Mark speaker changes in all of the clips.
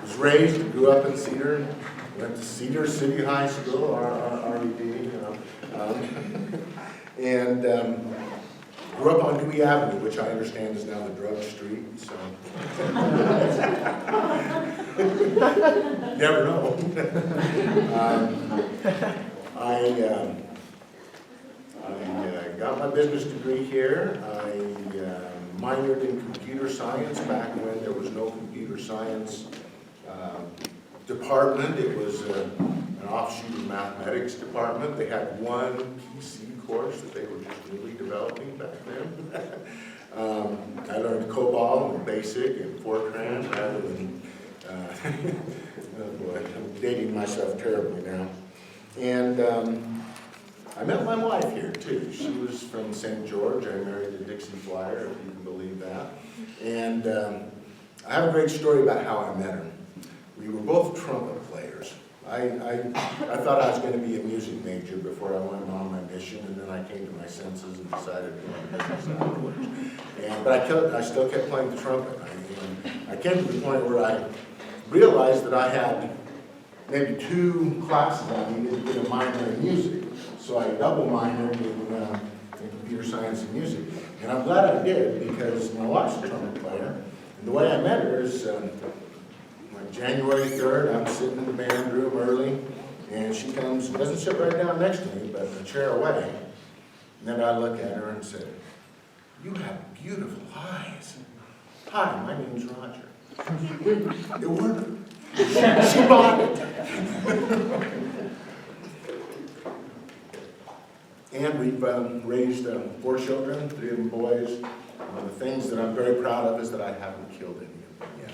Speaker 1: Was raised and grew up in Cedar. Went to Cedar City High School, RED, and grew up on Dewey Avenue, which I understand is now the drug street. So never know. I got my business degree here. I minored in computer science back when there was no computer science department. It was an offshoot of mathematics department. They had one PC course that they were just really developing back then. I learned COBOL and BASIC and Fortran rather than, oh boy, I'm dating myself terribly now. And I met my wife here too. She was from St. George. I married a Dixie Flyer, if you can believe that. And I have a great story about how I met her. We were both trumpet players. I thought I was going to be a music major before I went on my mission, and then I came to my senses and decided to go into business afterwards. But I still kept playing the trumpet. I came to the point where I realized that I had maybe 2 classes I needed to get a minor in music. So I double minored in computer science and music. And I'm glad I did, because my wife's a trumpet player. And the way I met her is January 3rd, I'm sitting in the band room early, and she comes, doesn't sit right down next to me, but a chair away. And then I look at her and said, "You have beautiful eyes. Hi, my name's Roger." It worked. She bought it. And we've raised 4 children, 3 of them boys. One of the things that I'm very proud of is that I haven't killed any of them yet.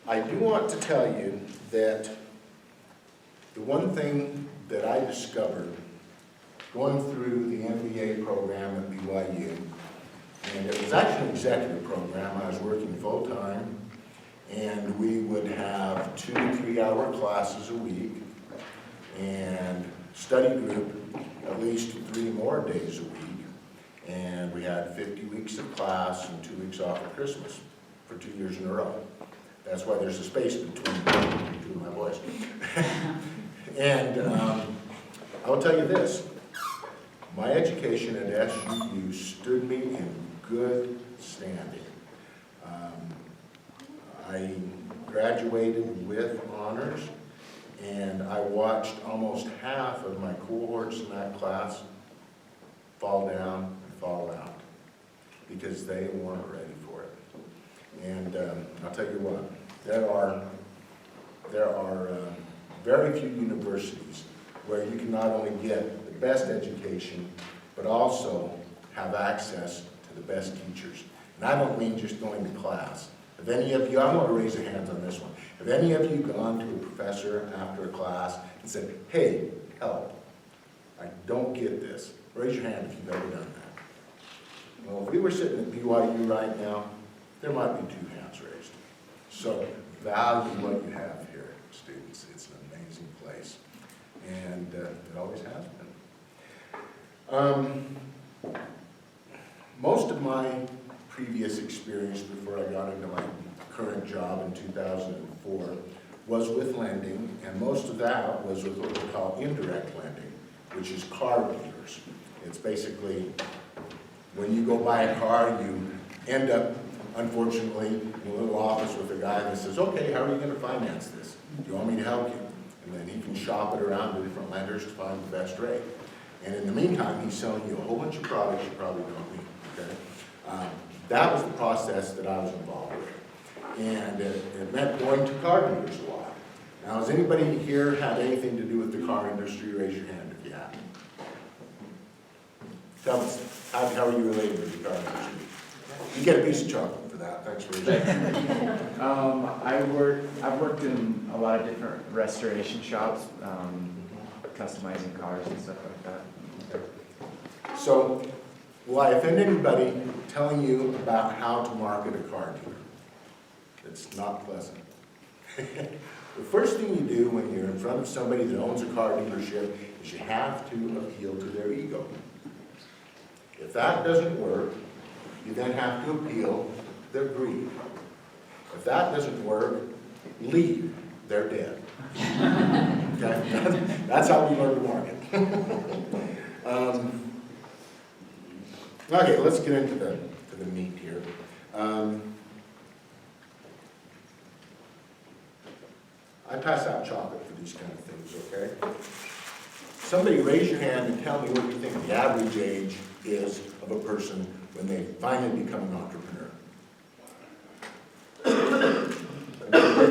Speaker 1: I do want to tell you that the one thing that I discovered going through the MBA program at BYU, and it was actually an executive program. I was working full-time, and we would have 2 3-hour classes a week, and study group at least 3 more days a week, and we had 50 weeks of class and 2 weeks off at Christmas for 2 years in a row. That's why there's a space between 2 of my boys. And I will tell you this, my education at SUU stood me in good standing. I graduated with honors, and I watched almost half of my cohorts in that class fall down and fall out because they weren't ready for it. And I'll tell you what, there are very few universities where you can not only get the best education, but also have access to the best teachers. And I don't mean just going to class. If any of you, I want to raise your hands on this one. If any of you gone to a professor after a class and said, "Hey, help, I don't get this," raise your hand if you've ever done that. Well, if we were sitting at BYU right now, there might be 2 hands raised. So value what you have here, students. It's an amazing place, and it always has been. Most of my previous experience before I got into my current job in 2004 was with lending, and most of that was with what we call indirect lending, which is car dealers. It's basically when you go buy a car, you end up, unfortunately, in a little office with a guy that says, "Okay, how are you going to finance this? Do you want me to help you?" And then he can shop it around to different lenders to find the best rate. And in the meantime, he's selling you a whole bunch of products you probably don't need. Okay? That was the process that I was involved with. And it meant going to car dealers a lot. Now, has anybody here had anything to do with the car industry? Raise your hand if you have. Tell us, how are you related to the car industry? You get a piece of chocolate for that. Thanks for raising your hand.
Speaker 2: I've worked in a lot of different restoration shops, customizing cars and stuff like that.
Speaker 1: So, will I offend anybody telling you about how to market a car dealer? It's not pleasant. The first thing you do when you're in front of somebody that owns a car dealership is you have to appeal to their ego. If that doesn't work, you then have to appeal their greed. If that doesn't work, leave, they're dead. Okay? That's how we learn to market. Okay, let's get into the meat here. I pass out chocolate for these kind of things, okay? Somebody raise your hand and tell me what you think the average age is of a person when they finally become an entrepreneur.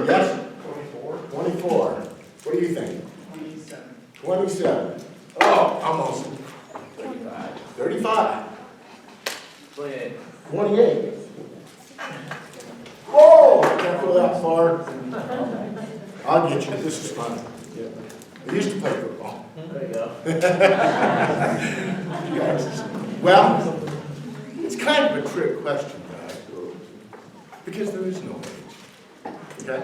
Speaker 1: Yes?
Speaker 3: 24.
Speaker 1: 24. What do you think?
Speaker 3: 27.
Speaker 1: 27. Oh, almost.
Speaker 3: 35.
Speaker 1: 35.
Speaker 3: 28.
Speaker 1: 28. Whoa! I can't go that far. I'll get you. This is fun. I used to play football.
Speaker 3: There you go.
Speaker 1: You guys. Well, it's kind of a trick question, guys, because there is no age. Okay?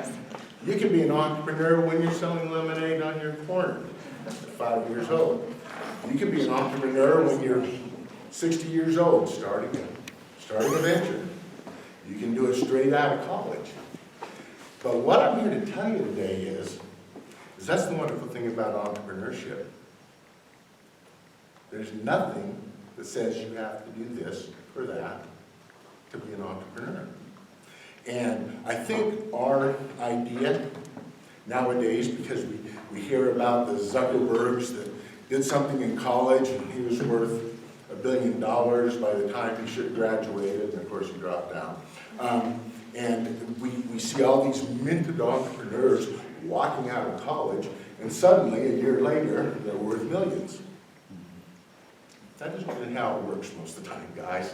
Speaker 1: You can be an entrepreneur when you're selling lemonade on your corner at 5 years old. You can be an entrepreneur when you're 60 years old, starting a venture. You can do it straight out of college. But what I'm here to tell you today is that's the wonderful thing about entrepreneurship. There's nothing that says you have to do this or that to be an entrepreneur. And I think our idea nowadays, because we hear about the Zuckerbergs that did something in college and he was worth $1 billion by the time he should have graduated, and of course he dropped out. And we see all these minted entrepreneurs walking out of college, and suddenly, a year later, they're worth millions. That isn't really how it works most of the time, guys.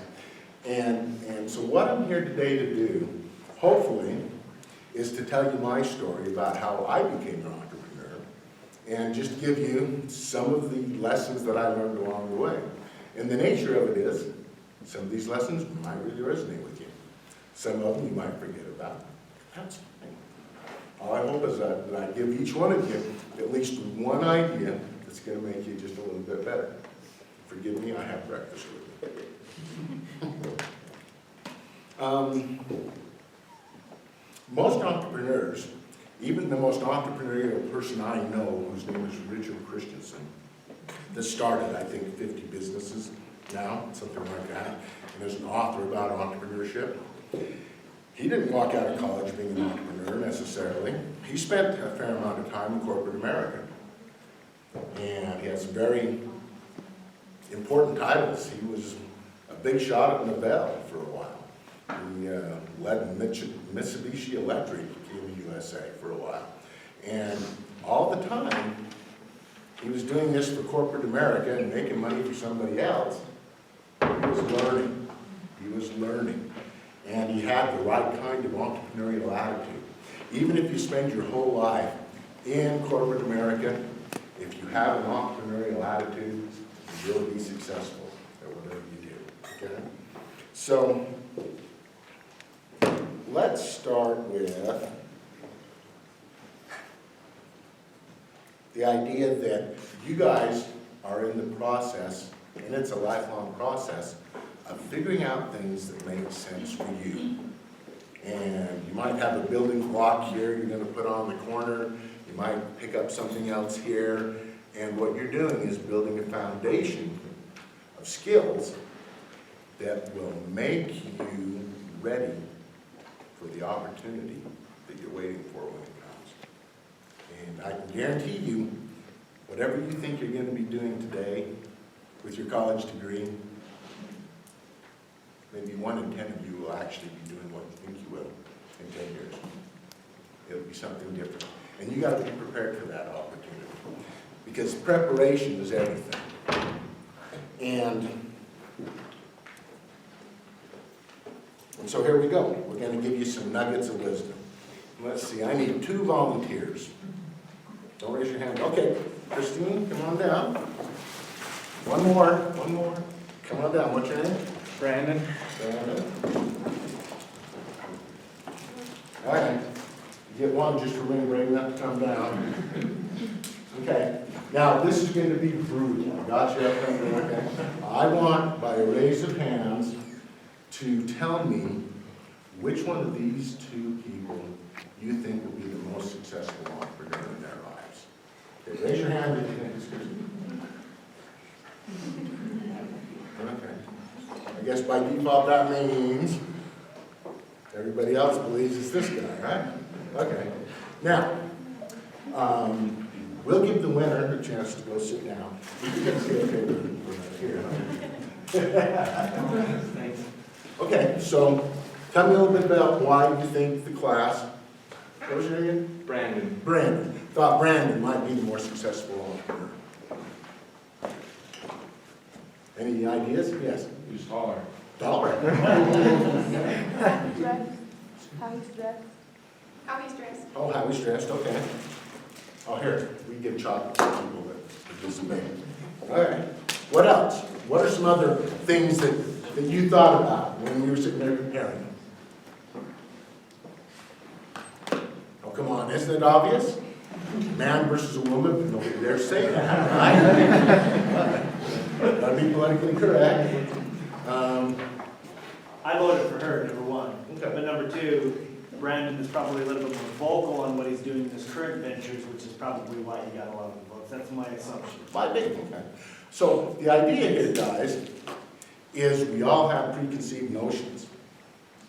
Speaker 1: And so what I'm here today to do, hopefully, is to tell you my story about how I became an entrepreneur, and just give you some of the lessons that I learned along the way. And the nature of it is, some of these lessons might really resonate with you. Some of them you might forget about. That's fine. All I hope is that I give each one of you at least one idea that's going to make you just a little bit better. Forgive me, I have breakfast with me. Most entrepreneurs, even the most entrepreneurial person I know, whose name is Richard Christensen, that started, I think, 50 businesses now, something like that, and is an author about entrepreneurship. He didn't walk out of college being an entrepreneur necessarily. He spent a fair amount of time in corporate America. And he had some very important titles. He was a big shot at Nobel for a while. He led Mitsubishi Electric in the USA for a while. And all the time, he was doing this for corporate America and making money for somebody else. He was learning. He was learning. And he had the right kind of entrepreneurial attitude. Even if you spend your whole life in corporate America, if you have an entrepreneurial attitude, you will be successful at whatever you do. Okay? So, let's start with the idea that you guys are in the process, and it's a lifelong process, of figuring out things that make sense for you. And you might have a building block here you're going to put on the corner. You might pick up something else here. And what you're doing is building a foundation of skills that will make you ready for the opportunity that you're waiting for when it comes. And I can guarantee you, whatever you think you're going to be doing today with your college degree, maybe 1 in 10 of you will actually be doing what you think you will in 10 years. It'll be something different. And you got to be prepared for that opportunity. Because preparation is everything. And so here we go. We're going to give you some nuggets of wisdom. Let's see, I need 2 volunteers. Don't raise your hand. Okay, Christine, come on down. One more. Come on down. What's your name?
Speaker 2: Brandon.
Speaker 1: All right. You get one just for being brave enough to come down. Okay. Now, this is going to be brutal. I got you up there, okay? I want, by a raise of hands, to tell me which one of these two people you think will be the most successful entrepreneur in their lives. Okay, raise your hand if you think it's good. Okay. I guess by default that means everybody else believes it's this guy, right? Okay. Now, we'll give the winner a chance to go sit down. You can see a paper here. Okay, so tell me a little bit about why you think the class, what was your name again?
Speaker 2: Brandon.
Speaker 1: Brandon. Thought Brandon might be the more successful entrepreneur. Any ideas? Yes.
Speaker 2: Who's taller?
Speaker 1: Dollar.
Speaker 4: How he's dressed.
Speaker 1: Oh, how he's dressed, okay. Oh, here, we give chocolate to people that participate. All right. What else? What are some other things that you thought about when you were sitting there preparing? Oh, come on, isn't it obvious? Man versus a woman, but nobody dare say that, right? Gotta be politically correct.
Speaker 5: I voted for her, number one.
Speaker 1: Okay.
Speaker 5: But number two, Brandon is probably a little bit more vocal on what he's doing in his current ventures, which is probably why he got a lot of the votes. That's my assumption.
Speaker 1: My big, okay. So the idea here, guys, is we all have preconceived notions.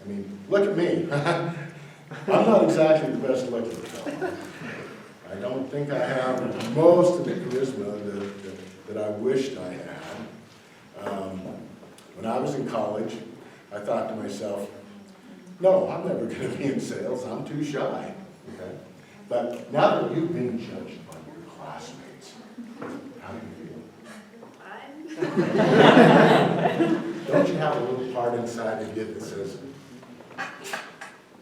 Speaker 1: I mean, look at me. I'm not exactly the best looking fellow. I don't think I have most of the charisma that I wished I had. When I was in college, I thought to myself, no, I'm never going to be in sales. I'm too shy. Okay? But now that you've been judged by your classmates, how do you feel? Don't you have a little part inside of you that says,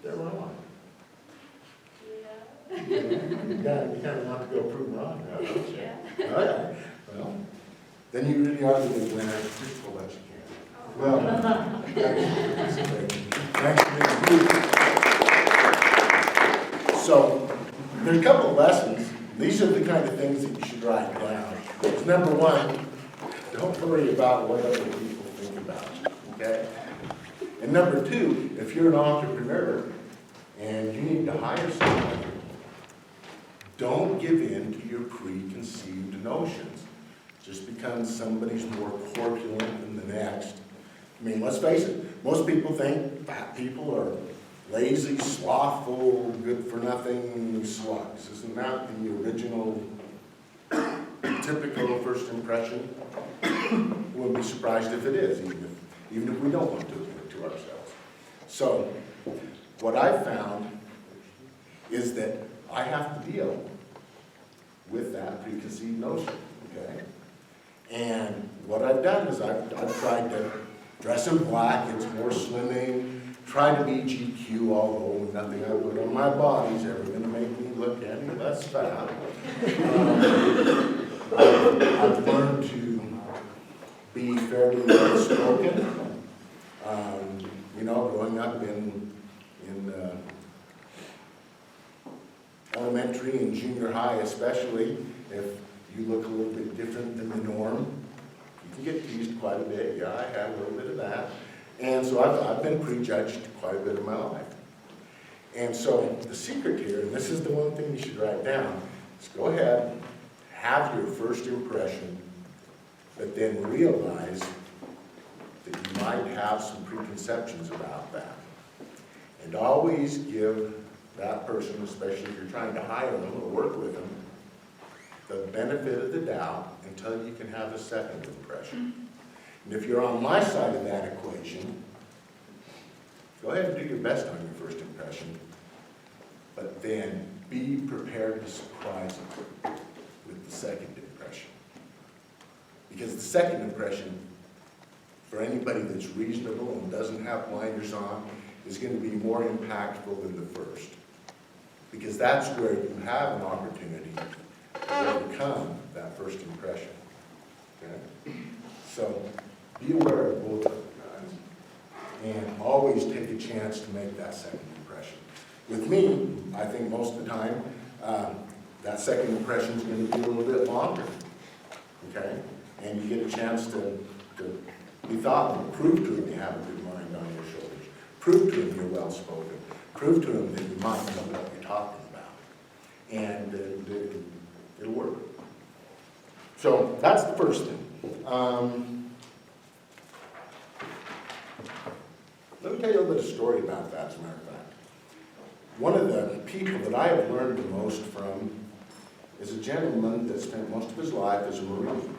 Speaker 1: they're wrong? You kind of want to go prove wrong, now, don't you?
Speaker 4: Yeah.
Speaker 1: All right. Well, then you really are the big winner. Just pull that you can. Well, thanks for being here. So, there's a couple of lessons. These are the kind of things that you should write down. Number one, don't worry about what other people think about you, okay? And number two, if you're an entrepreneur and you need to hire somebody, don't give in to your preconceived notions. Just because somebody's more corpulent than the next. I mean, let's face it, most people think fat people are lazy, slothful, good-for-nothing slugs. Isn't that the original, typical first impression? Wouldn't be surprised if it is, even if we don't want to admit it to ourselves. So, what I've found is that I have to deal with that preconceived notion, okay? And what I've done is I've tried to dress in black, it's more slimming, try to be GQ, although nothing I put on my body is ever going to make me look any less fat. I've learned to be fairly well-spoken. You know, growing up in elementary and junior high especially, if you look a little bit different than the norm, you can get teased quite a bit. Yeah, I had a little bit of that. And so I've been prejudged quite a bit of my life. And so the secret here, and this is the one thing you should write down, is go ahead, have your first impression, but then realize that you might have some preconceptions about that. And always give that person, especially if you're trying to hire them or work with them, the benefit of the doubt until you can have a second impression. And if you're on my side of that equation, go ahead and do your best on your first impression, but then be prepared to surprise them with the second impression. Because the second impression, for anybody that's reasonable and doesn't have blinders on, is going to be more impactful than the first. Because that's where you have an opportunity to overcome that first impression. Okay? So be aware of both of you guys, and always take a chance to make that second impression. With me, I think most of the time, that second impression is going to be a little bit longer, okay? And you get a chance to be thoughtful, prove to him you have a good mind on your shoulders, prove to him you're well-spoken, prove to him that you might know what you're talking about, and it'll work. So that's the first thing. Let me tell you a little bit of story about that, as a matter of fact. One of the people that I have learned the most from is a gentleman that spent most of his life as a Marine.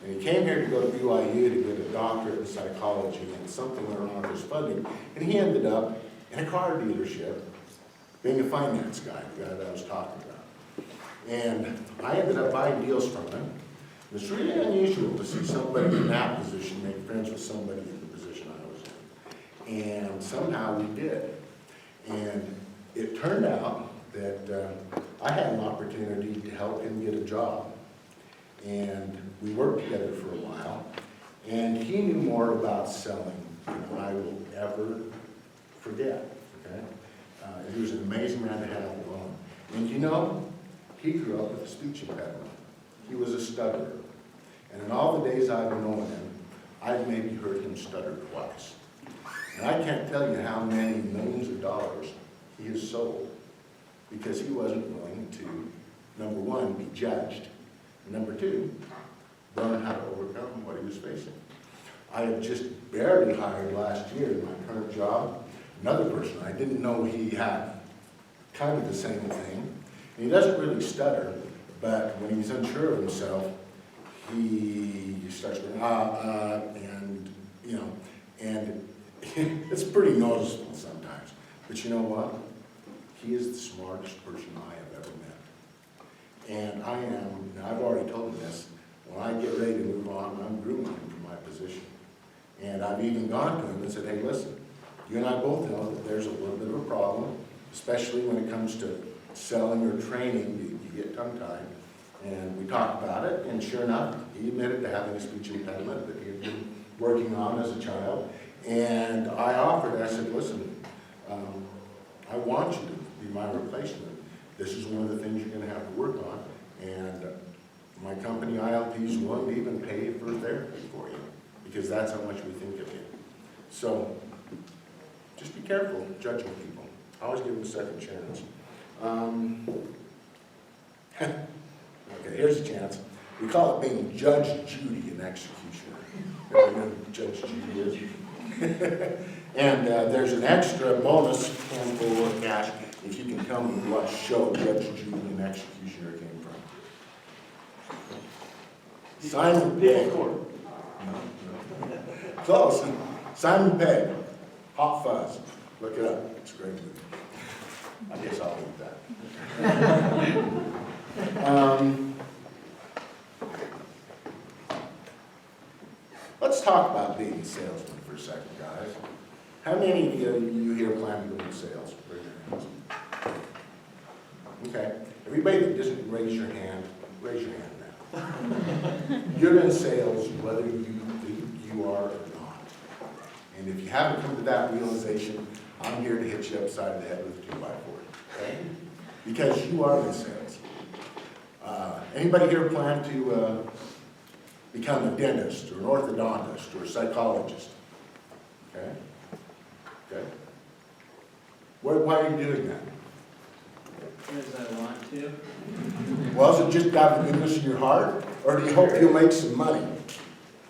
Speaker 1: And he came here to go to BYU to get a doctorate in psychology, and something went wrong with his funding. And he ended up in a car dealership being a finance guy, the guy that I was talking about. And I ended up buying deals from him. It's really unusual to see somebody in that position make friends with somebody in the position I was in. And somehow we did. And it turned out that I had an opportunity to help him get a job. And we worked together for a while. And he knew more about selling than I will ever forget. Okay? He was an amazing man to have along. And you know, he grew up with a speech impediment. He was a stutterer. And in all the days I've known him, I've maybe heard him stutter twice. And I can't tell you how many millions of dollars he has sold because he wasn't willing to, number one, be judged, and number two, learn how to overcome what he was facing. I had just barely hired last year in my current job another person. I didn't know he had kind of the same thing. And he doesn't really stutter, but when he's unsure of himself, he starts going, and, you know, and it's pretty noticeable sometimes. But you know what? He is the smartest person I have ever met. And I am, now I've already told him this, when I get ready to move on, I'm grooming him for my position. And I've even gone to him and said, hey, listen, you and I both know that there's a little bit of a problem, especially when it comes to selling or training, you get tongue-tied. And we talked about it, and sure enough, he admitted to having a speech impediment that he had been working on as a child. And I offered, I said, listen, I want you to be my replacement. This is one of the things you're going to have to work on. And my company, ILPs, won't even pay for therapy for you, because that's how much we think of you. So just be careful judging people. Always give them a second chance. Okay, here's a chance. We call it being Judge Judy and executioner. Everybody know who Judge Judy is? And there's an extra bonus handful of cash if you can tell me what show Judge Judy and executioner came from. Simon Pegg. Close. Simon Pegg. Hot Fuzz. Look it up. It's a great movie. I guess I'll leave that. Let's talk about being a salesman for a second, guys. How many of you here plan to go into sales? Raise your hands. Okay. Everybody that doesn't raise your hand now. You're in sales whether you think you are or not. And if you haven't come to that realization, I'm here to hit you upside of the head with a 2x4. Okay? Because you are in sales. Anybody here plan to become a dentist or an orthodontist or a psychologist? Okay? Okay. Why are you doing that?
Speaker 3: Because I want to.
Speaker 1: Well, is it just out of the goodness in your heart, or do you hope you'll make some money?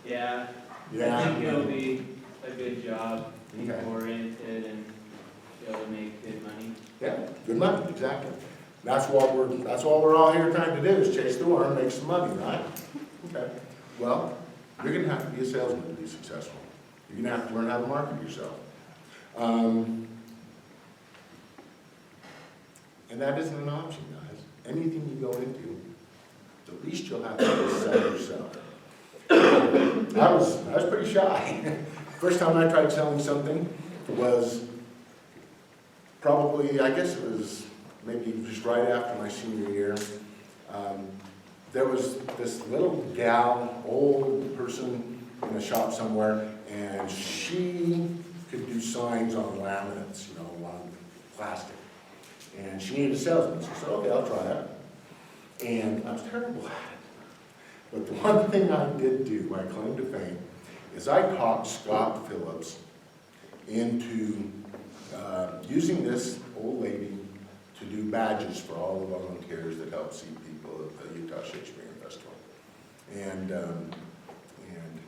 Speaker 3: Yeah.
Speaker 1: Yeah.
Speaker 3: I think it'll be a good job,
Speaker 1: Okay.
Speaker 3: oriented, and be able to make good money.
Speaker 1: Yeah, good money, exactly. That's what we're all here trying to do, is chase the worm, make some money, right? Okay. Well, you're gonna have to be a salesman to be successful. You're gonna have to learn how to market yourself. And that isn't an option, guys. Anything you go into, the least you'll have to do is sell yourself. I was pretty shy. First time I tried selling something was probably, I guess it was maybe just right after my senior year. There was this little gal, old person in a shop somewhere, and she could do signs on laminates, on plastic. And she needed a salesman. So I said, okay, I'll try it. And I was terrible at it. But the one thing I did do, my claim to fame, is I talked Scott Phillips into using this old lady to do badges for all the volunteers that help see people at the Utah Shakespeare Festival. And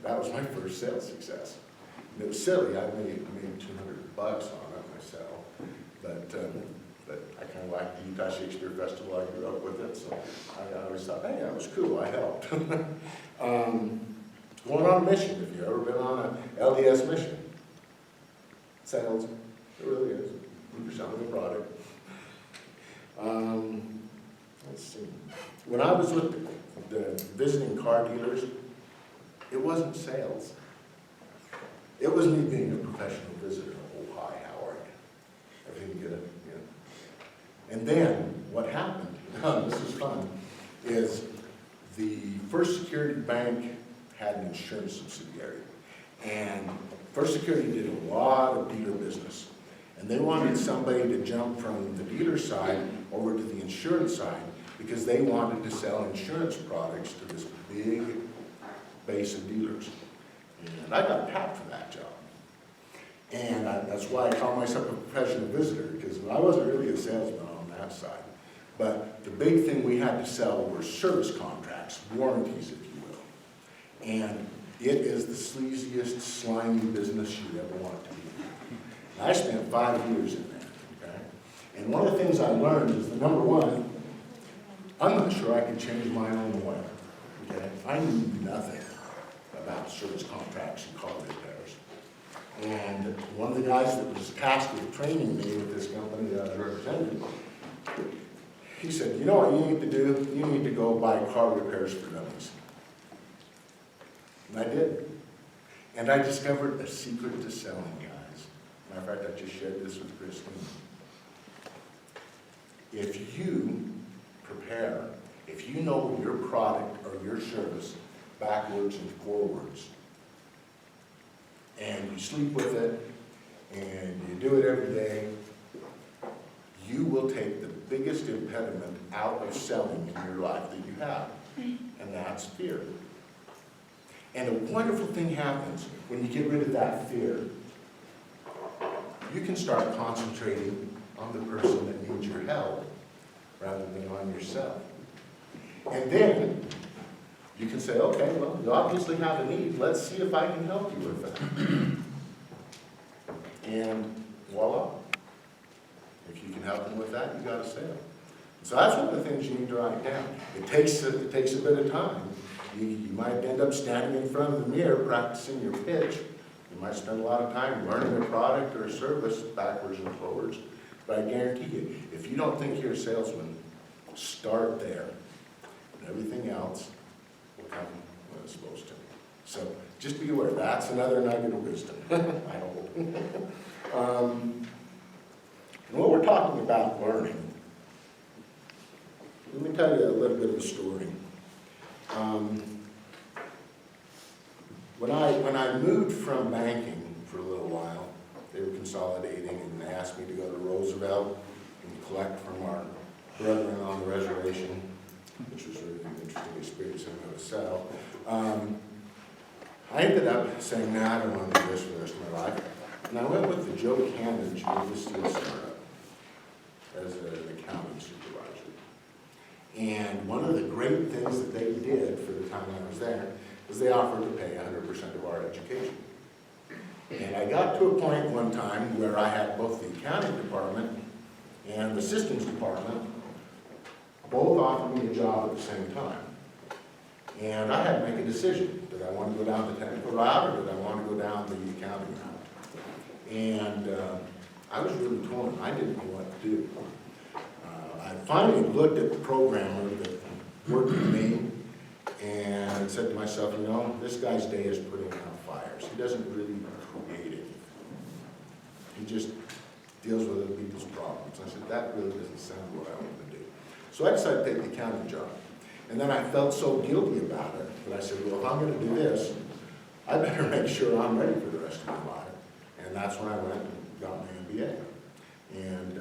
Speaker 1: that was my first sales success. And it was silly, I made $200 on it myself, but I kind of liked the Utah Shakespeare Festival, I grew up with it, so I always thought, hey, that was cool, I helped. Going on a mission, if you've ever been on an LDS mission, sales, it really is, you're selling a product. Let's see, when I was with the visiting car dealers, it wasn't sales. It was me being a professional visitor. Oh, hi, how are you? Everything good? Yeah. And then, what happened, this is fun, is the First Security Bank had an insurance subsidiary. And First Security did a lot of dealer business. And they wanted somebody to jump from the dealer side over to the insurance side because they wanted to sell insurance products to this big base of dealers. And I got tapped for that job. And that's why I call myself a professional visitor, because I wasn't really a salesman on that side. But the big thing we had to sell were service contracts, warranties, if you will. And it is the sleaziest, slimy business you'd ever want to be in. I spent 5 years in there, okay? And one of the things I learned is that, number one, I'm not sure I could change my own oil, okay? I knew nothing about service contracts and car repairs. And one of the guys that was tasked with training me with this company that I was representing, he said, you know what you need to do? You need to go buy car repairs for dummies. And I did. And I discovered a secret to selling, guys. Matter of fact, I just shared this with Christine. If you prepare, if you know your product or your service backwards and forwards, and you sleep with it, and you do it every day, you will take the biggest impediment out of selling in your life that you have, and that's fear. And a wonderful thing happens when you get rid of that fear. You can start concentrating on the person that needs your help rather than on yourself. And then you can say, okay, well, you obviously have a need. Let's see if I can help you with that. And voila. If you can help them with that, you got a sale. So that's one of the things you need to write down. It takes a bit of time. You might end up standing in front of the mirror practicing your pitch. You might spend a lot of time learning a product or a service backwards and forwards. But I guarantee you, if you don't think you're a salesman, start there. And everything else will come when it's supposed to. So just be aware, that's another nugget of wisdom, I hope. And what we're talking about learning, let me tell you a little bit of a story. When I moved from banking for a little while, they were consolidating and they asked me to go to Roosevelt and collect from our brethren on the reservation, which was really an interesting experience I'm going to sell. I ended up saying, nah, I don't want to do this for the rest of my life. And I went with the Joe Cannon Geneva Steel startup as an accounting supervisor. And one of the great things that they did for the time I was there is they offered to pay 100% of our education. And I got to a point one time where I had both the accounting department and the systems department both offered me a job at the same time. And I had to make a decision. Did I want to go down the technical route or did I want to go down the accounting route? And I was really torn. I didn't know what to do. I finally looked at the programmer that worked with me and said to myself, you know, this guy's day is putting out fires. He doesn't really create anything. He just deals with other people's problems. I said, that really doesn't sound what I want to do. So I decided to take the accounting job. And then I felt so guilty about it that I said, well, if I'm going to do this, I better make sure I'm ready for the rest of my life. And that's when I went and got my MBA. And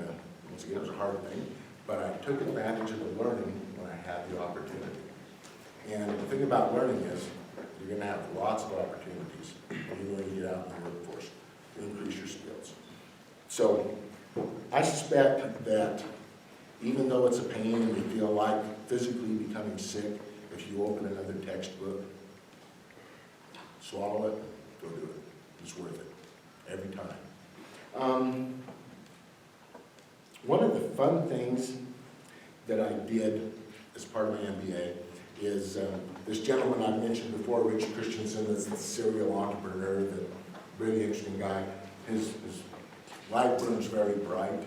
Speaker 1: once again, it was a hard thing, but I took advantage of the learning when I have the opportunity. And the thing about learning is, you're gonna have lots of opportunities when you get out in the workforce to increase your skills. So, I suspect that even though it's a pain and you feel like physically becoming sick, if you open another textbook, swallow it, go do it. It's worth it, every time. One of the fun things that I did as part of my MBA is this gentleman I mentioned before, Rich Christensen, is the serial entrepreneur, the really interesting guy. His light burns very bright.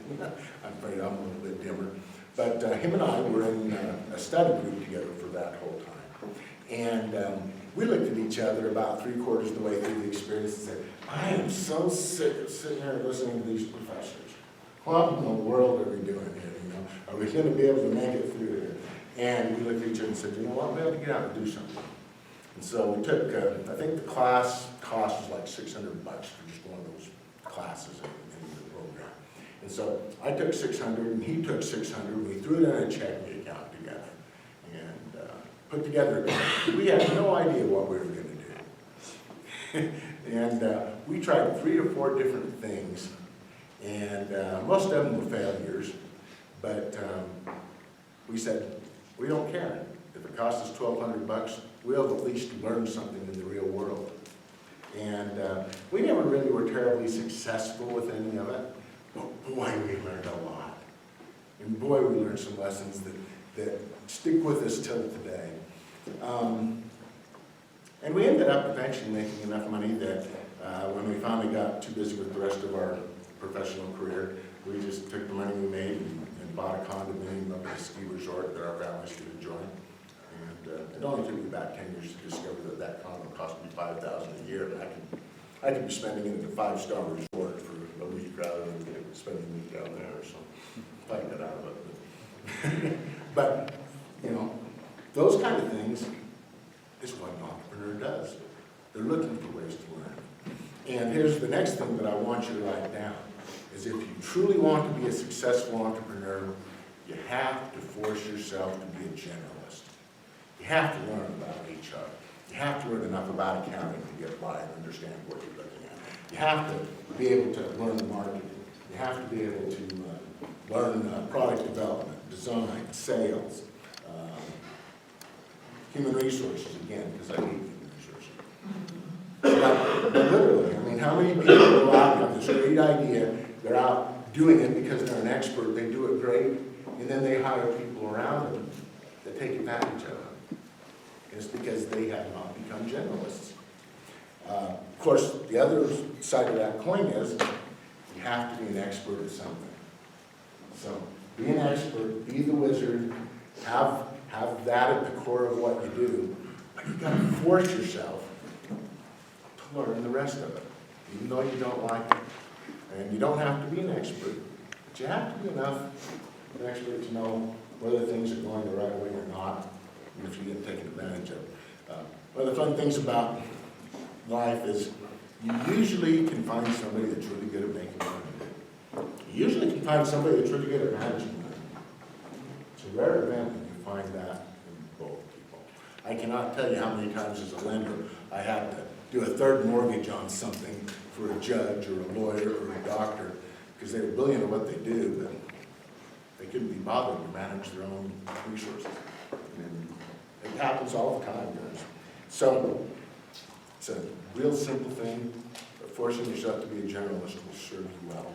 Speaker 1: I'm afraid I'm a little bit dimmer. But him and I were in a study group together for that whole time. And we looked at each other about 3/4 of the way through the experience and said, I am so sick of sitting here listening to these professors. What in the world are we doing here, you know? Are we going to be able to make it through here? And we looked at each other and said, you know what, we have to get out and do something. And so we took, I think the class cost was like $600 for just one of those classes in the program. And so I took $600 and he took $600, and we threw it in a checking account together and put together a plan. We had no idea what we were going to do. And we tried 3 or 4 different things, and most of them were failures, but we said, we don't care. If it costs us $1,200, we'll at least learn something in the real world. And we never really were terribly successful with any of it, but boy, we learned a lot. And boy, we learned some lessons that stick with us till today. And we ended up eventually making enough money that when we finally got too busy with the rest of our professional career, we just took the money we made and bought a condominium up at a ski resort that our families could enjoy. And it only took me about 10 years to discover that that condo cost me $5,000 a year, and I could be spending it at a 5-star resort for a week rather than spending a week down there, so I can get out of it. But, you know, those kind of things is what an entrepreneur does. They're looking for ways to learn. And here's the next thing that I want you to write down, is if you truly want to be a successful entrepreneur, you have to force yourself to be a generalist. You have to learn about HR. You have to learn enough about accounting to get by and understand what you're looking at. You have to be able to learn marketing. You have to be able to learn product development, design, sales, human resources, again, because I hate human resources. But literally, I mean, how many people go out and have this great idea, they're out doing it because they're an expert, they do it great, and then they hire people around them that take advantage of them. It's because they have not become generalists. Of course, the other side of that coin is you have to be an expert at something. So be an expert, be the wizard, have that at the core of what you do, but you've got to force yourself to learn the rest of it, even though you don't like it. And you don't have to be an expert, but you have to be enough an expert to know whether things are going the right way or not, and if you get taken advantage of. One of the fun things about life is you usually can find somebody that's really good at making money. You usually can find somebody that's really good at managing money. It's a rare event when you find that in both people. I cannot tell you how many times as a lender I had to do a third mortgage on something for a judge or a lawyer or a doctor because they were brilliant at what they do, but they couldn't be bothered to manage their own resources. And it happens all the time, guys. So it's a real simple thing, but forcing yourself to be a generalist will serve you well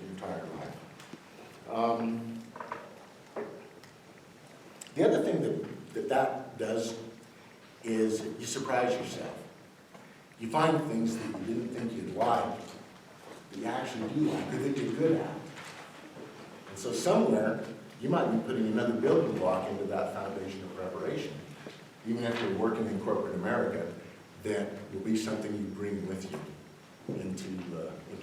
Speaker 1: your entire life. The other thing that does is you surprise yourself. You find things that you didn't think you'd like, that you actually do like, or that you're good at. And so somewhere, you might be putting another building block into that foundation of preparation. Even if you're working in corporate America, that will be something you bring with you into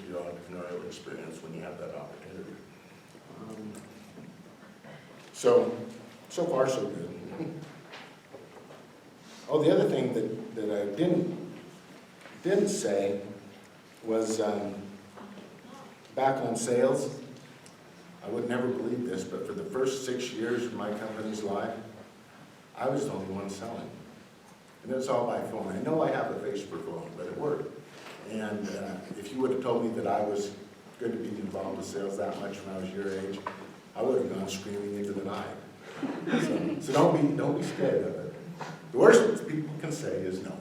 Speaker 1: your entrepreneurial experience when you have that opportunity. So far so good. Oh, the other thing that I didn't say was back on sales. I would never believe this, but for the first 6 years of my company's life, I was the only one selling. And it was all by phone. I know I have a face for phone, but it worked. And if you would have told me that I was going to be involved with sales that much when I was your age, I would have gone screaming into the night. So don't be scared of it. The worst people can say is no.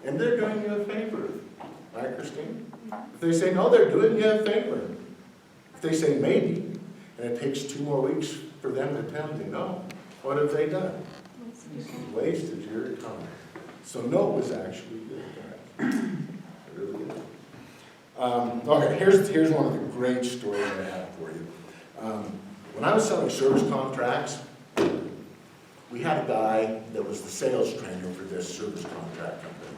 Speaker 1: And they're doing you a favor, right, Christine? If they say no, they're doing you a favor. If they say maybe, and it takes 2 more weeks for them to tell you no, what have they done? Wasted your time. So no was actually good, guys. Really good. Okay, here's one of the great stories I have for you. When I was selling service contracts, we had a guy that was the sales trainer for this service contract company.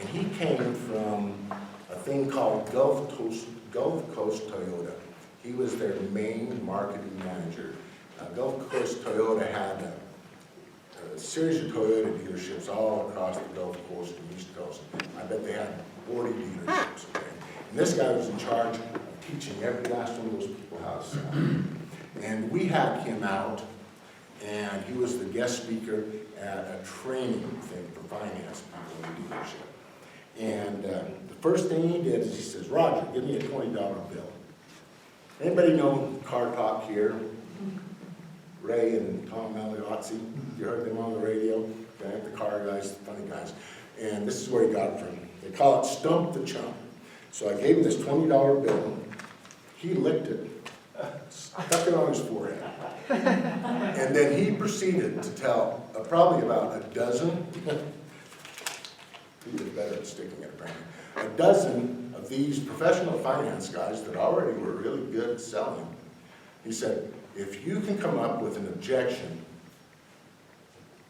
Speaker 1: And he came from a thing called Gulf Coast Toyota. He was their main marketing manager. Gulf Coast Toyota had a series of Toyota dealerships all across the Gulf Coast and East Coast. I bet they had 40 dealerships. Okay? And this guy was in charge of teaching every last one of those people how to sell. And we had him out, and he was the guest speaker at a training thing for finance people in the dealership. And the first thing he did is he says, Roger, give me a $20 bill. Anybody know Car Talk here? Ray and Tom Magliozzi, you heard them on the radio? Okay, the car guys, the funny guys. And this is where he got it from. They call it Stump the Chump. So I gave him this $20 bill. He licked it, stuck it on his forehead. And then he proceeded to tell probably about a dozen, he was better at sticking it apparently, a dozen of these professional finance guys that already were really good at selling. He said, if you can come up with an objection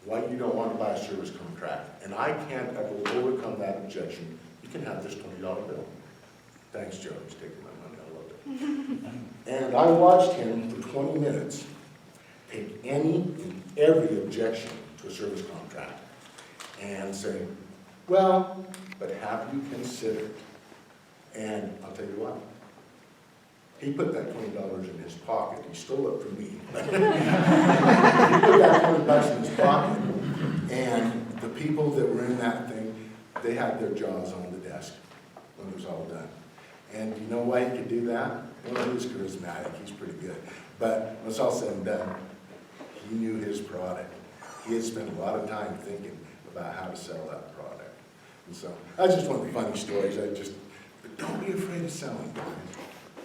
Speaker 1: why you don't want to buy a service contract, and I can't ever overcome that objection, you can have this $20 bill. Thanks, Joe, he's taking my money, I loved it. And I watched him for 20 minutes take any and every objection to a service contract and say, well, but have you considered? And I'll tell you what, he put that $20 in his pocket. He stole it from me. He put that $20 in his pocket, and the people that were in that thing, they had their jaws on the desk when it was all done. And you know why he could do that? Well, he was charismatic. He's pretty good. But when it's all said and done, he knew his product. He had spent a lot of time thinking about how to sell that product. And so that's just one of the funny stories. But don't be afraid of selling, guys.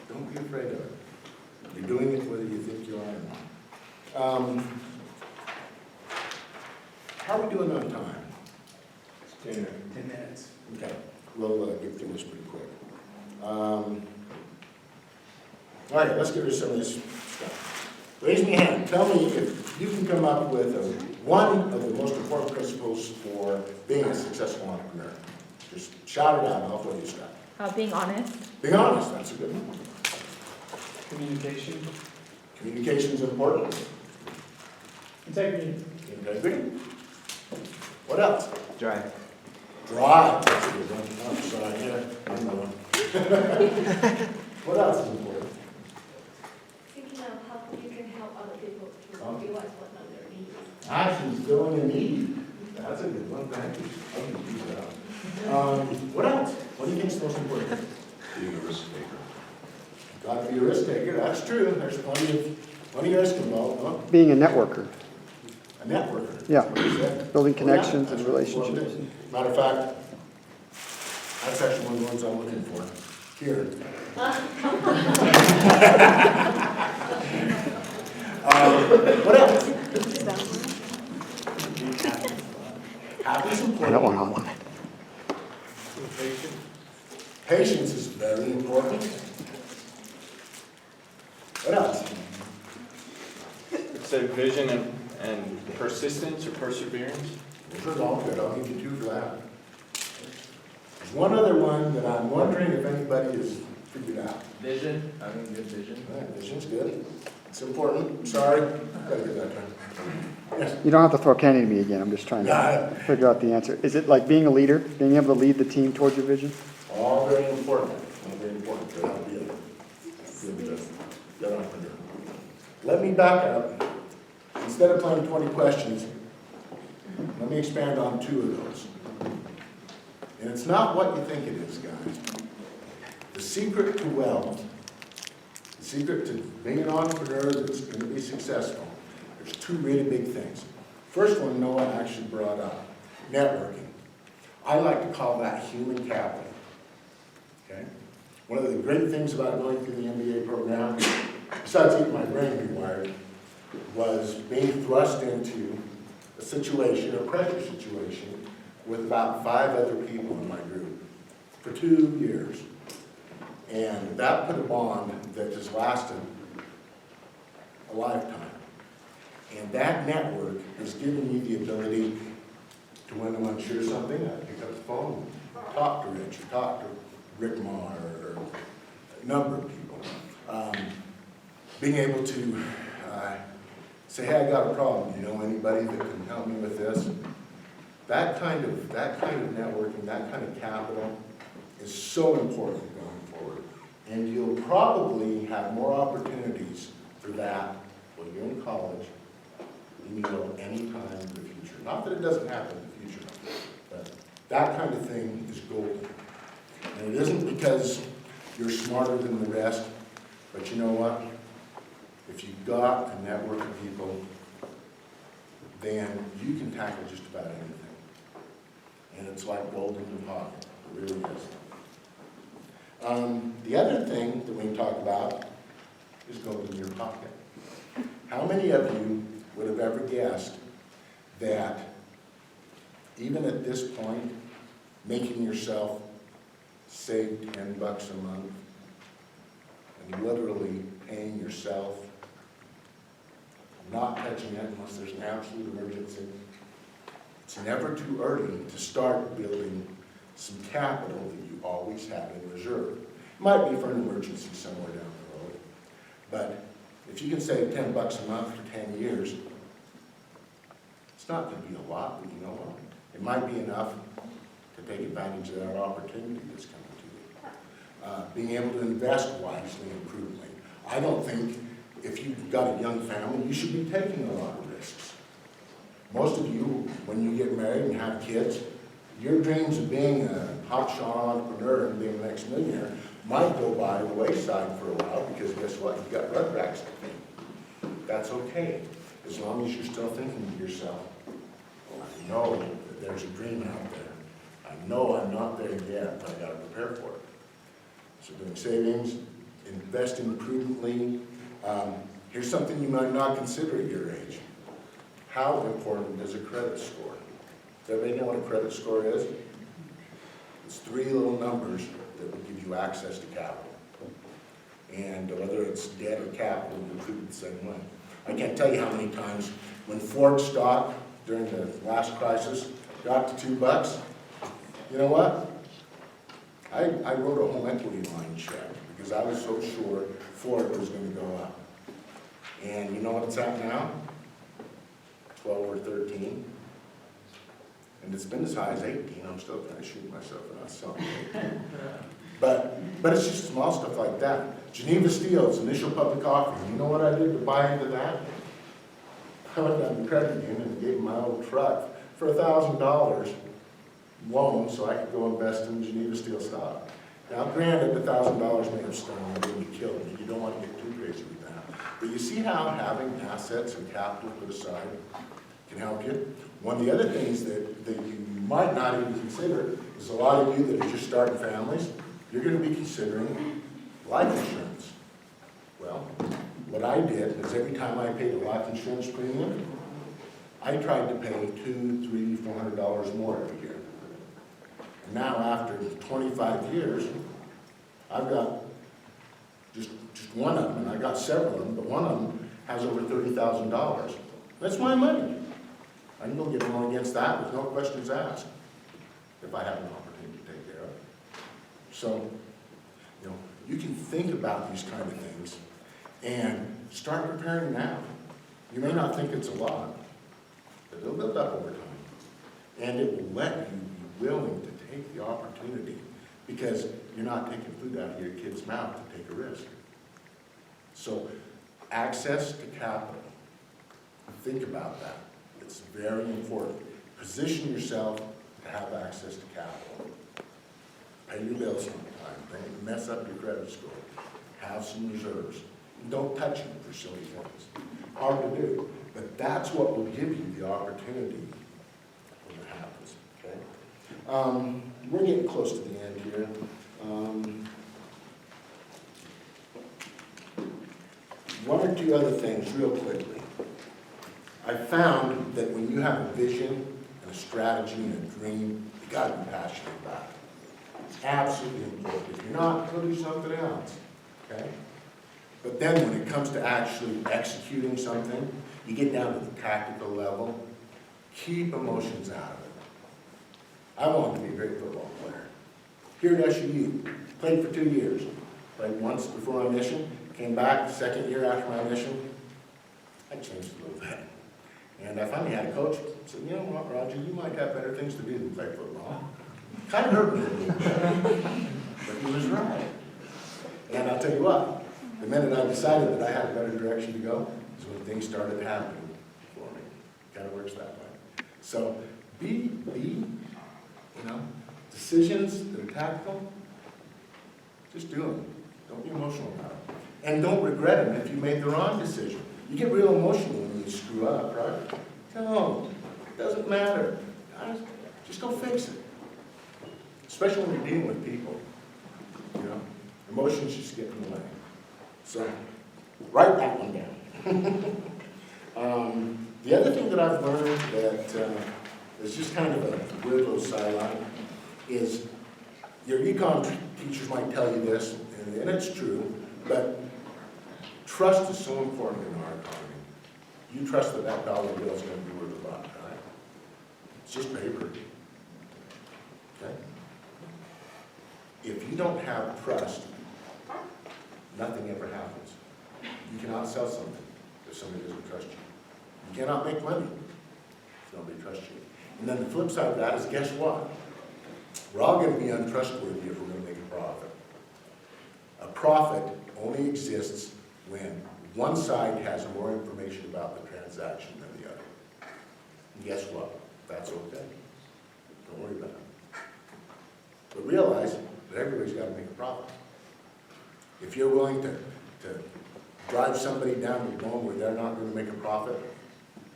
Speaker 1: Don't be afraid of it. You're doing it whether you think you are or not. How are we doing on time?
Speaker 2: 10 minutes.
Speaker 1: Okay, we'll get through this pretty quick. All right, let's get rid of some of this stuff. Raise me a hand. Tell me if you can come up with one of the most important principles for being a successful entrepreneur. Just shout it out, and I'll throw you stuff.
Speaker 4: Being honest.
Speaker 1: Being honest, that's a good one.
Speaker 6: Communication.
Speaker 1: Communication is important.
Speaker 6: Integrity.
Speaker 1: Integrity. What else?
Speaker 2: Drive.
Speaker 1: Drive. That's a good one. Oh, sorry, yeah, I know one. What else is important?
Speaker 7: Thinking of how you can help other people to realize what their needs.
Speaker 1: Actions filling a need. That's a good one. Thank you. I can use that. What else? What do you think is most important?
Speaker 8: Being a risk taker.
Speaker 1: Got to be a risk taker. That's true. There's plenty of risk involved. Huh?
Speaker 9: Being a networker,
Speaker 1: A networker.
Speaker 9: Yeah.
Speaker 1: That's what you said.
Speaker 9: building
Speaker 1: Well, yeah,
Speaker 9: connections and
Speaker 1: that's what it's
Speaker 9: relationships.
Speaker 1: important. Matter of fact, that's actually one of the ones I'm looking for. Here. What else? Happy is
Speaker 9: I
Speaker 1: important.
Speaker 9: don't want all of it.
Speaker 1: Patience is very important. What else?
Speaker 10: Say vision and persistence or perseverance.
Speaker 1: Those are all good. I'll give you 2 for that. There's one other one that I'm wondering if anybody has figured out.
Speaker 2: Vision. Having good vision.
Speaker 1: All right, vision's good. It's important. Sorry. Gotta get that done. Yes.
Speaker 9: You don't have to throw candy to me again, I'm just trying
Speaker 1: Got
Speaker 9: to
Speaker 1: it.
Speaker 9: figure out the answer. Is it like being a leader, being able to lead the team towards your vision?
Speaker 1: All very important. All very important to help you be a good entrepreneur. Let me back up. instead of playing 20 questions, let me expand on 2 of those. And it's not what you think it is, guys. The secret to wealth, the secret to being an entrepreneur that's going to be successful, there's 2 really big things. First one Noah actually brought up, networking. I like to call that human capital. Okay? One of the great things about going through the MBA program, besides getting my brain rewired, was being thrust into a situation, a pressure situation, with about 5 other people in my group for 2 years. And that put a bond that has lasted a lifetime. And that network has given me the ability to, when I'm unsure of something, I pick up the phone, talk to Rich, or talk to Rick Maher, or a number of people. Being able to say, hey, I got a problem, do you know anybody that can help me with this? That kind of networking, that kind of capital is so important going forward. And you'll probably have more opportunities for that when you're in college than you will any time in the future. Not that it doesn't happen in the future, but that kind of thing is golden. And it isn't because you're smarter than the rest, but you know what? If you've got a network of people, then you can tackle just about anything. And it's like gold in your pocket. It really is. The other thing that we can talk about is gold in your pocket. How many of you would have ever guessed that even at this point, making yourself save $10 a month and literally paying yourself, not touching it unless there's an absolute emergency, it's never too early to start building some capital that you always have in reserve. It might be for an emergency somewhere down the road, but if you can save $10 a month for 10 years, it's not going to be a lot, but you know what? It might be enough to take advantage of that opportunity that's coming to you. Being able to invest wisely and prudently. I don't think if you've got a young family, you should be taking a lot of risks. Most of you, when you get married and have kids, your dreams of being a hotshot entrepreneur and being the next millionaire might go by the wayside for a while because guess what? You've got rug racks to pay. That's okay, as long as you're still thinking to yourself, I know that there's a dream out there. I know I'm not there yet, but I got to prepare for it. So doing savings, investing prudently. Here's something you might not consider at your age. How important is a credit score? Does everybody know what a credit score is? It's 3 little numbers that will give you access to capital. And whether it's debt or capital, you're treated the same way. I can't tell you how many times when Ford stock during the last crisis got to $2, you know what? I wrote a home equity line check because I was so sure Ford was going to go up. And you know what it's at now? 12 or 13. And it's been as high as 18. I'm still trying to shoot myself in the sun. But it's just small stuff like that. Geneva Steel's initial public offering. You know what I did to buy into that? I went down to the credit union and gave them my old truck for $1,000 loan so I could go invest in Geneva Steel stock. Now, granted, $1,000 may have stung me and killed me. You don't want to get too crazy with that. But you see how having assets and capital put aside can help you? One of the other things that you might not even consider is a lot of you that are just starting families, you're going to be considering life insurance. Well, what I did is every time I paid a life insurance premium, I tried to pay $200, $300, $400 more every year. And now after 25 years, I've got just one of them, and I got several of them, but one of them has over $30,000. That's my money. I can go get a loan against that with no questions asked if I have an opportunity to take care of it. So, you know, you can think about these kind of things and start preparing now. You may not think it's a lot, but it'll build up over time. And it will let you be willing to take the opportunity because you're not taking food out of your kid's mouth to take a risk. So, access to capital Think about that. It's very important. Position yourself to have access to capital. Pay your bills on time. Don't mess up your credit score. Have some reserves. Don't touch them for silly things. Hard to do, but that's what will give you the opportunity when it happens, okay? We're getting close to the end here. One or two other things real quickly. I found that when you have a vision and a strategy and a dream, you gotta be passionate about it. It's absolutely important. If you're not, go do something else, okay? But then when it comes to actually executing something, you get down to the tactical level, keep emotions out of it. I wanted to be a great football player. Here at SUU, played for 2 years. Played once before my mission, came back the second year after my mission. I changed a little bit. And I finally had a coach said, you know what, Roger, you might have better things to do than play football. Kind of hurt me a little bit, but he was right. And I'll tell you what, the minute I decided that I had a better direction to go is when things started happening for me. Kind of works that way. So be, decisions that are tactical, just do them. Don't be emotional about it. And don't regret them if you made the wrong decision. You get real emotional when you screw up, right? No, it doesn't matter. Guys, just go fix it. Especially when you're dealing with people. Emotions just get in the way. So, write that one down. The other thing that I've learned that is just kind of a weird little sideline is your econ teachers might tell you this, and it's true, but trust is so important in our economy. You trust that that dollar bill is going to be worth a buck, right? It's just paper. Okay? If you don't have trust, nothing ever happens. You cannot sell something if somebody doesn't trust you. You cannot make money if nobody trusts you. And then the flip side of that is, guess what? We're all going to be untrustworthy if we're going to make a profit. A profit only exists when one side has more information about the transaction than the other. And guess what? That's okay. Don't worry about it. But realize that everybody's got to make a profit. If you're willing to drive somebody down to the bone where they're not going to make a profit,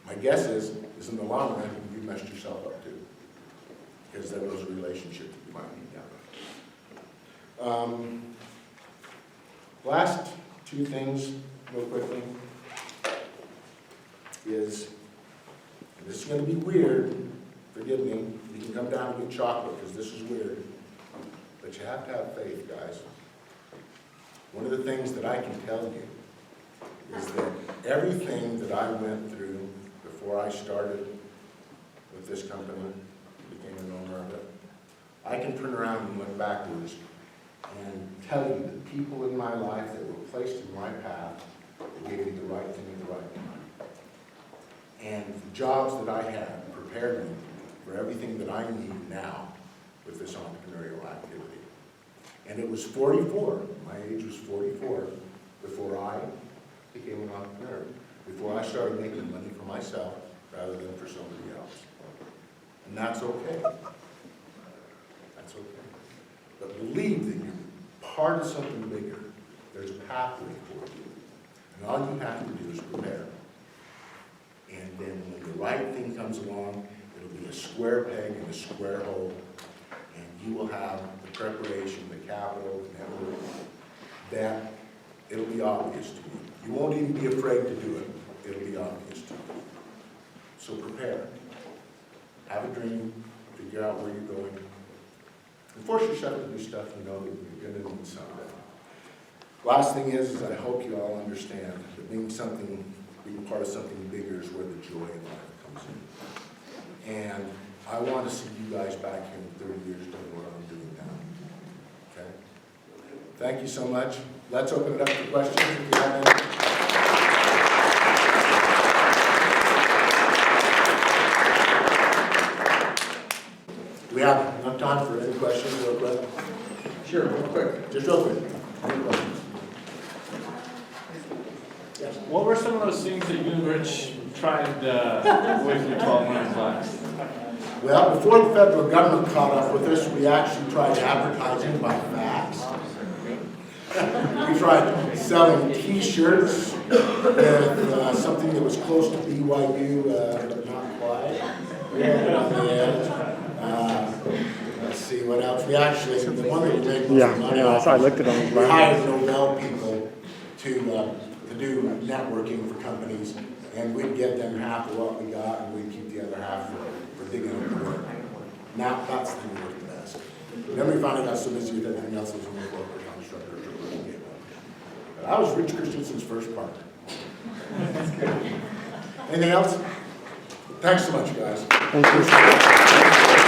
Speaker 1: my guess is in the long run, you messed yourself up too. Because there goes a relationship that you might need down. Last two things, real quickly, is, and this is going to be weird, forgive me, you can come down and get chocolate because this is weird, but you have to have faith, guys. One of the things that I can tell you is that everything that I went through before I started with this company, became an owner of it, I can turn around and look backwards and tell you the people in my life that were placed in my path that gave me the right thing at the right time. And the jobs that I had prepared me for everything that I need now with this entrepreneurial activity. And it was 44, my age was 44, before I became an entrepreneur, before I started making money for myself rather than for somebody else. And that's okay. That's okay. But believe that you're part of something bigger. There's a pathway for you. And all you have to do is prepare. And then when the right thing comes along, it'll be a square peg in a square hole, and you will have the preparation, the capital, the network, that it'll be obvious to you. You won't even be afraid to do it. It'll be obvious to you. So prepare. Have a dream. Figure out where you're going. And force yourself to do stuff you know that you're going to need someday. Last thing is I hope you all understand that being part of something bigger is where the joy in life comes in. And I want to see you guys back here in 30 years doing what I'm doing now. Okay? Thank you so much. Let's open it up for questions if you have any. We have enough time for any questions real quick?
Speaker 6: Sure, real quick.
Speaker 1: Just real quick. Any questions? Yes.
Speaker 10: What were some of those things that you and Rich tried with your 1,200 bucks?
Speaker 1: Well, before the federal government caught up with us, we actually tried advertising by fax. We tried selling T-shirts with something that was close to BYU, but not quite. Let's see, what else? We actually, the one that we made most
Speaker 9: Yeah,
Speaker 1: money
Speaker 9: yeah,
Speaker 1: off
Speaker 9: I
Speaker 1: is
Speaker 9: looked at those.
Speaker 1: we hired Nobel people to do networking for companies, and we'd give them half of what we got, and we'd keep the other half for digging up the work. Now, that's the thing that worked the best. Then we finally got so busy with everything else, was more corporate constructor. But I was Rich Christensen's first partner. Anything else? Thanks so much, guys.
Speaker 9: Thank you.